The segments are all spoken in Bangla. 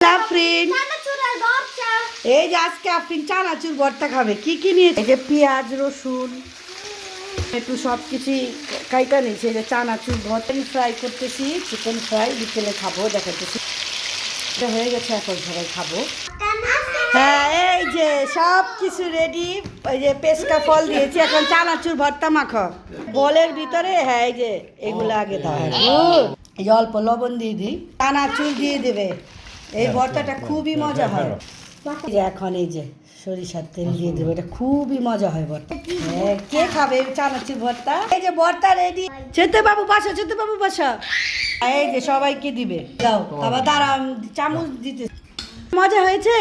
আফরিন এই যে আজকে আফরিন চানাচুর ভর্তা খাবে কি কি নিয়েছে? এই যে পেঁয়াজ রসুন একটু সব কিছুই কাইটা নিয়েছে। এই যে চানাচুর ভর্তা ফ্রাই করতেছি, চিকেন ফ্রাই বিকেলে খাবো দেখাতেছি। এটা হয়ে গেছে, এখন সবাই খাবো। হ্যাঁ এই যে সব কিছু রেডি। ওই যে পেস্কা ফল দিয়েছি, এখন চানাচুর ভর্তা মাখো বলের ভিতরে। হ্যাঁ এই যে এগুলো আগে দাও। এই যে অল্প লবণ দিয়ে দিই, চানাচুর দিয়ে দেবে। এই ভর্তাটা খুবই মজা হয়। এই যে এখন এই যে সরিষার তেল দিয়ে দেবে, এটা খুবই মজা হয় ভর্তা। হ্যাঁ কে খাবে চানাচুর ভর্তা? এই যে ভর্তা রেডি। চেতে বাবু বাসা, চেতে বাবু বাসা। এই যে সবাইকে দিবে, দাও আবার দাঁড়া চামচ দিতে। মজা হয়েছে।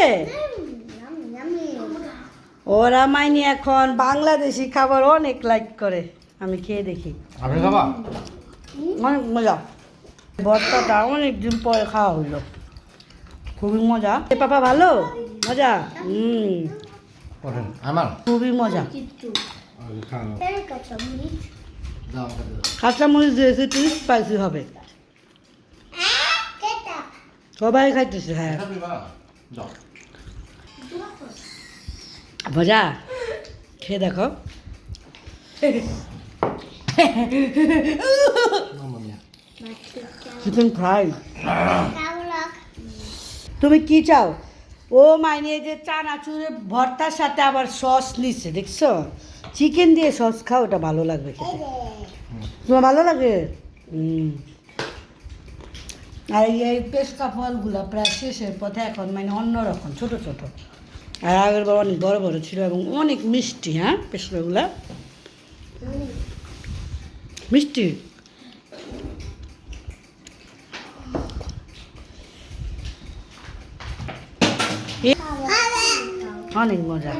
ওরা মাইনি এখন বাংলাদেশি খাবার অনেক লাইক করে, আমি খেয়ে দেখি। অনেক মজা, ভর্তাটা অনেকদিন পরে খাওয়া হইলো, খুবই মজা। পাপা ভালো মজা। আমার খুবই মজা। কাঁচা মরিচ দিয়েছে, একটু স্পাইসি হবে। সবাই খাইতেছে। হ্যাঁ মজা, খেয়ে দেখো। Chicken fry. তুমি কি চাও? ও মাইনে যে চানাচুরের ভর্তার সাথে আবার সস নিচ্ছে, দেখছো? চিকেন দিয়ে সস খাও, ওটা ভালো লাগবে খেতে। তোমার ভালো লাগে? আর এই পেস্কা ফলগুলো প্রায় শেষের পথে এখন, মানে অন্যরকম ছোট ছোট। আর আগের বার অনেক বড় বড় ছিল এবং অনেক মিষ্টি। হ্যাঁ পেস্কাগুলা মিষ্টি। অনেক মজা।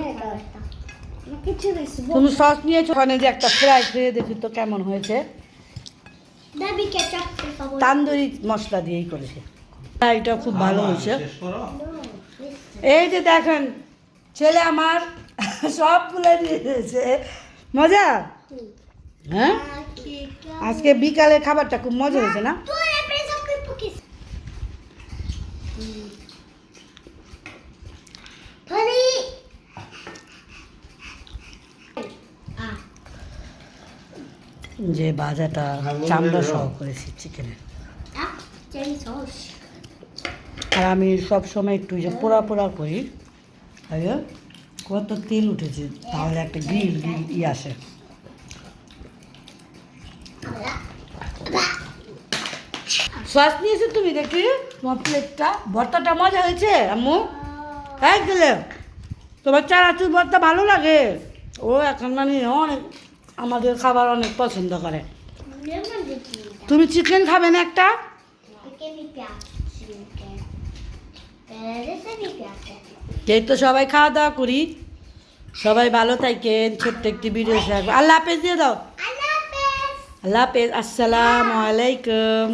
তুমি সস নিয়েছো, ওখানে যে একটা ফ্রাই খেয়ে দেখি তো কেমন হয়েছে। তান্দুরি মশলা দিয়েই করেছে। হ্যাঁ এটা খুব ভালো হয়েছে। এই যে দেখেন ছেলে আমার সবগুলো দিয়ে দিয়েছে। মজা। হ্যাঁ আজকে বিকালের খাবারটা খুব মজা হয়েছে না? যে ভাজাটা চামড়া সহ করেছি চিকেনের। আর আমি সবসময় একটু যে পোড়া পোড়া করি, কত তেল উঠেছে, তাহলে একটা গ্রিল গ্রিল আসে। সস নিয়েছো তুমি দেখি তোমার প্লেটটা। ভর্তাটা মজা হয়েছে আম্মু? হ্যাঁ গেলে তোমার চানাচুর ভর্তা ভালো লাগে? ও এখন মানে অনেক আমাদের খাবার অনেক পছন্দ করে। তুমি চিকেন খাবে না একটা? এই তো সবাই খাওয়া দাওয়া করি, সবাই ভালো থাকেন। ছোট্ট একটি ভিডিও শেয়ার। আল্লাহ হাফেজ দিয়ে দাও। আল্লাহ হাফেজ, আসসালামু আলাইকুম।